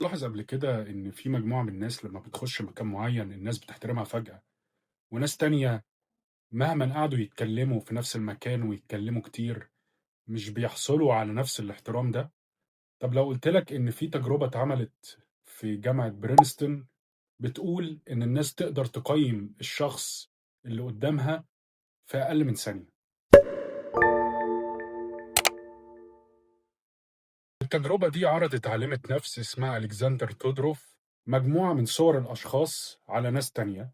ملاحظ قبل كده إن في مجموعة من الناس لما بتخش مكان معين الناس بتحترمها فجأة، وناس تانية مهما قعدوا يتكلموا في نفس المكان ويتكلموا كتير مش بيحصلوا على نفس الاحترام ده. طب لو قلتلك إن في تجربة اتعملت في جامعة برينستون بتقول إن الناس تقدر تقيم الشخص اللي قدامها في أقل من ثانية. التجربة دي عرضت عالمة نفس اسمها ألكسندر تودروف مجموعة من صور الأشخاص على ناس تانية،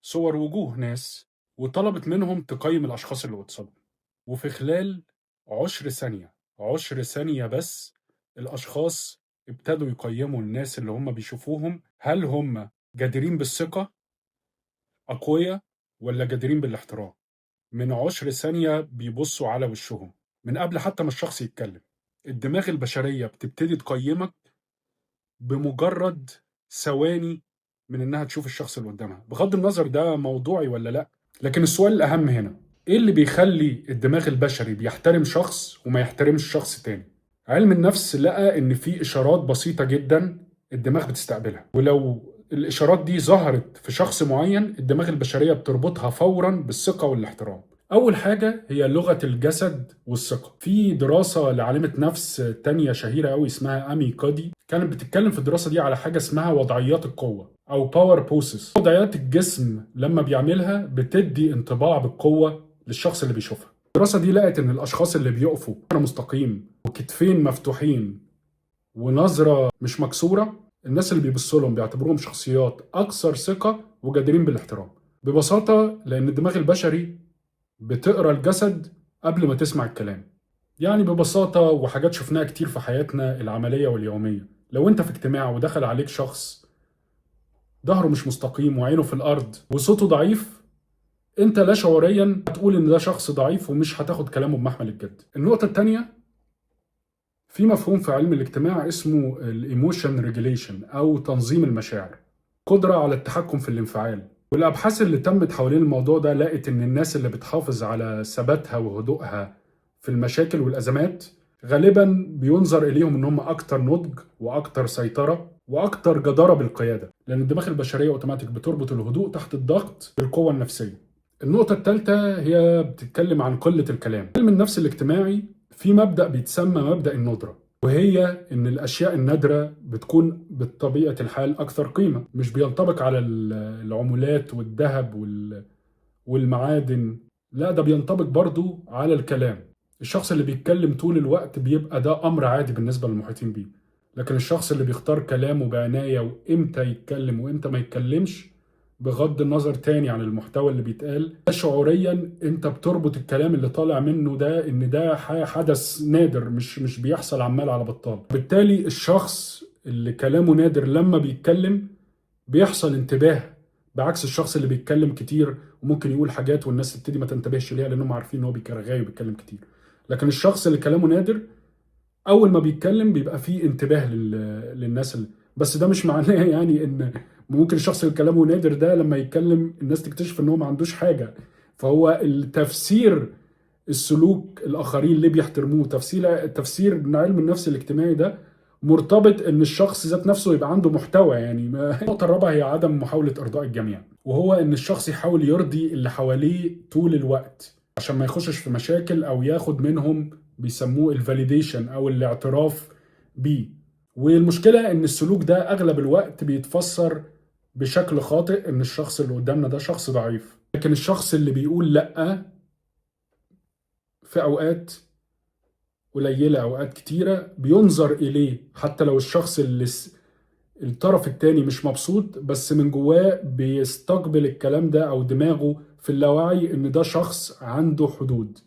صور وجوه ناس، وطلبت منهم تقيم الأشخاص اللي قصادهم. وفي خلال 10 ثانية بس الأشخاص ابتدوا يقيموا الناس اللي هم بيشوفوهم، هل هم جديرين بالثقة، أقوياء، ولا جديرين بالاحترام. من 10 ثانية بيبصوا على وشهم من قبل حتى ما الشخص يتكلم. الدماغ البشرية بتبتدي تقيمك بمجرد ثواني من إنها تشوف الشخص اللي قدامها، بغض النظر ده موضوعي ولا لأ. لكن السؤال الأهم هنا، إيه اللي بيخلي الدماغ البشري بيحترم شخص وما يحترمش شخص تاني؟ علم النفس لقى إن في إشارات بسيطة جدا الدماغ بتستقبلها، ولو الإشارات دي ظهرت في شخص معين الدماغ البشرية بتربطها فورا بالثقة والاحترام. أول حاجة هي لغة الجسد والثقة. في دراسة لعالمة نفس تانية شهيرة أوي اسمها أمي كادي كانت بتتكلم في الدراسة دي على حاجة اسمها وضعيات القوة أو باور بوسز. وضعيات الجسم لما بيعملها بتدي انطباع بالقوة للشخص اللي بيشوفها. الدراسة دي لقت إن الأشخاص اللي بيقفوا مستقيم وكتفين مفتوحين ونظرة مش مكسورة، الناس اللي بيبصوا لهم بيعتبروهم شخصيات أكثر ثقة وجديرين بالاحترام. ببساطة لأن الدماغ البشري بتقرا الجسد قبل ما تسمع الكلام. يعني ببساطة وحاجات شفناها كتير في حياتنا العملية واليومية، لو انت في اجتماع ودخل عليك شخص ظهره مش مستقيم وعينه في الأرض وصوته ضعيف، انت لا شعوريا هتقول ان ده شخص ضعيف ومش هتاخد كلامه بمحمل الجد. النقطة التانية، في مفهوم في علم الاجتماع اسمه الايموشن ريجوليشن او تنظيم المشاعر، قدرة على التحكم في الانفعال. والابحاث اللي تمت حوالين الموضوع ده لقت ان الناس اللي بتحافظ على ثباتها وهدوءها في المشاكل والازمات غالبا بينظر اليهم ان هم اكتر نضج واكتر سيطرة واكتر جدارة بالقيادة، لان الدماغ البشرية اوتوماتيك بتربط الهدوء تحت الضغط بالقوة النفسية. النقطة الثالثة هي بتتكلم عن قلة الكلام. علم النفس الاجتماعي في مبدأ بيتسمى مبدأ الندرة، وهي إن الأشياء النادرة بتكون بطبيعة الحال أكثر قيمة. مش بينطبق على العملات والذهب والمعادن، لا ده بينطبق برضو على الكلام. الشخص اللي بيتكلم طول الوقت بيبقى ده أمر عادي بالنسبة للمحيطين بيه، لكن الشخص اللي بيختار كلامه بعناية وإمتى يتكلم وإمتى ما يتكلمش بغض النظر تاني عن المحتوى اللي بيتقال، شعوريا انت بتربط الكلام اللي طالع منه ده ان ده حدث نادر مش بيحصل عمال على بطال. بالتالي الشخص اللي كلامه نادر لما بيتكلم بيحصل انتباه، بعكس الشخص اللي بيتكلم كتير وممكن يقول حاجات والناس تبتدي ما تنتبهش ليها لانهم عارفين ان هو بيرغي وبيتكلم كتير. لكن الشخص اللي كلامه نادر اول ما بيتكلم بيبقى فيه انتباه للناس بس ده مش معناه يعني ان ممكن الشخص اللي كلامه نادر ده لما يتكلم الناس تكتشف ان هو ما عندوش حاجة. فهو التفسير السلوك الاخرين اللي بيحترموه تفسير من علم النفس الاجتماعي ده مرتبط ان الشخص ذات نفسه يبقى عنده محتوى. يعني النقطة الرابعة هي عدم محاولة ارضاء الجميع، وهو ان الشخص يحاول يرضي اللي حواليه طول الوقت عشان ما يخشش في مشاكل او ياخد منهم بيسموه الفاليديشن او الاعتراف بيه. والمشكلة ان السلوك ده اغلب الوقت بيتفسر بشكل خاطئ ان الشخص اللي قدامنا ده شخص ضعيف، لكن الشخص اللي بيقول لأ في اوقات قليلة اوقات كتيرة بينظر اليه، حتى لو الشخص اللي الطرف التاني مش مبسوط بس من جواه بيستقبل الكلام ده او دماغه في اللاوعي ان ده شخص عنده حدود.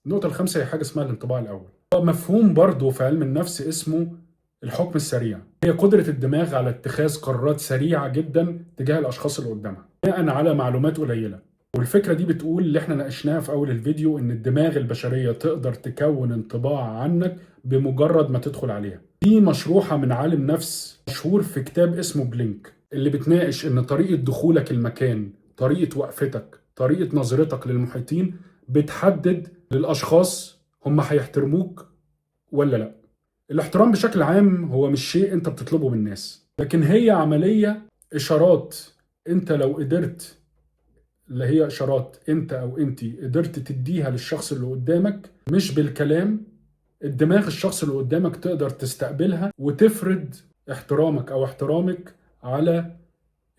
النقطة الخامسة هي حاجة اسمها الانطباع الأول، مفهوم برضه في علم النفس اسمه الحكم السريع. هي قدرة الدماغ على اتخاذ قرارات سريعة جدا تجاه الأشخاص اللي قدامها بناء على معلومات قليلة. والفكرة دي بتقول اللي احنا ناقشناها في أول الفيديو إن الدماغ البشرية تقدر تكون انطباع عنك بمجرد ما تدخل عليها. دي مشروحة من عالم نفس مشهور في كتاب اسمه بلينك، اللي بتناقش إن طريقة دخولك المكان، طريقة وقفتك، طريقة نظرتك للمحيطين بتحدد للأشخاص هم هيحترموك ولا لا. الاحترام بشكل عام هو مش شيء انت بتطلبه من الناس، لكن هي عملية اشارات. انت لو قدرت، اللي هي اشارات انت او انتي قدرت تديها للشخص اللي قدامك مش بالكلام، الدماغ الشخص اللي قدامك تقدر تستقبلها وتفرض احترامك او احترامك على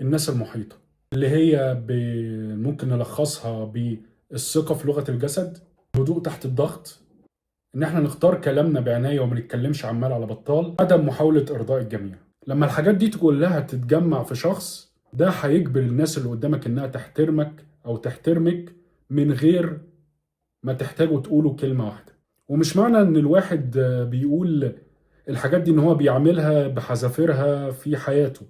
الناس المحيطة، اللي هي ممكن نلخصها بالثقة في لغة الجسد، هدوء تحت الضغط، ان احنا نختار كلامنا بعناية وما نتكلمش عمال على بطال، عدم محاولة ارضاء الجميع. لما الحاجات دي كلها تتجمع في شخص، ده هيجبر الناس اللي قدامك انها تحترمك او تحترمك من غير ما تحتاجوا تقولوا كلمة واحدة. ومش معنى ان الواحد بيقول الحاجات دي ان هو بيعملها بحذافيرها في حياته.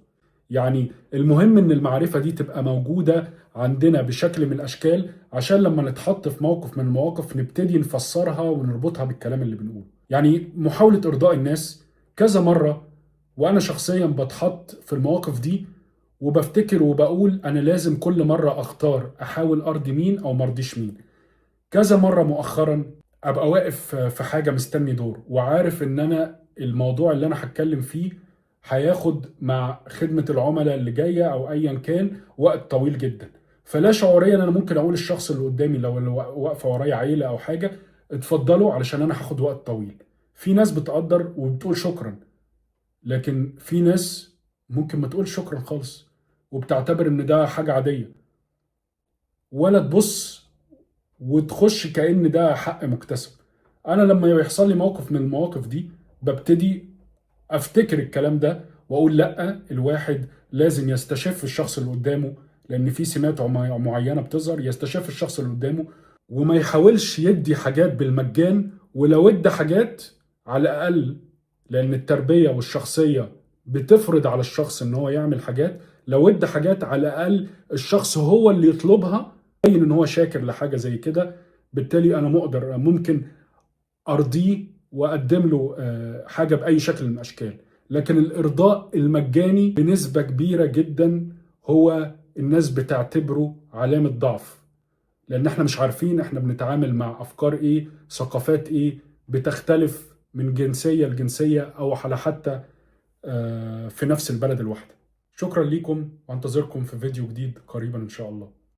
يعني المهم ان المعرفة دي تبقى موجودة عندنا بشكل من الاشكال، عشان لما نتحط في موقف من المواقف نبتدي نفسرها ونربطها بالكلام اللي بنقوله. يعني محاولة ارضاء الناس كذا مرة، وانا شخصيا بتحط في المواقف دي وبفتكر وبقول انا لازم كل مرة اختار احاول ارضي مين او مرضيش مين. كذا مرة مؤخرا ابقى واقف في حاجة مستني دور وعارف ان انا الموضوع اللي انا هتكلم فيه هياخد مع خدمة العملاء اللي جاية او ايا كان وقت طويل جدا، فلا شعوريا انا ممكن اقول الشخص اللي قدامي لو اللي واقفة ورايا عيلة او حاجة اتفضلوا علشان انا هاخد وقت طويل. في ناس بتقدر وبتقول شكرا، لكن في ناس ممكن ما تقول شكرا خالص وبتعتبر ان ده حاجة عادية، ولا تبص وتخش كأن ده حق مكتسب. انا لما يحصل لي موقف من المواقف دي ببتدي افتكر الكلام ده واقول لا، الواحد لازم يستشف الشخص اللي قدامه، لان في سمات معينة بتظهر، يستشف الشخص اللي قدامه وما يحاولش يدي حاجات بالمجان، ولو ادى حاجات على الاقل، لان التربية والشخصية بتفرض على الشخص ان هو يعمل حاجات، لو ادى حاجات على الاقل الشخص هو اللي يطلبها، يبين ان هو شاكر لحاجه زي كده. بالتالي انا ممكن ارضيه واقدم له حاجه باي شكل من الاشكال. لكن الارضاء المجاني بنسبه كبيره جدا هو الناس بتعتبره علامه ضعف، لان احنا مش عارفين احنا بنتعامل مع افكار ايه، ثقافات ايه، بتختلف من جنسيه لجنسيه او على حتى في نفس البلد الواحده. شكرا ليكم وانتظركم في فيديو جديد قريبا ان شاء الله.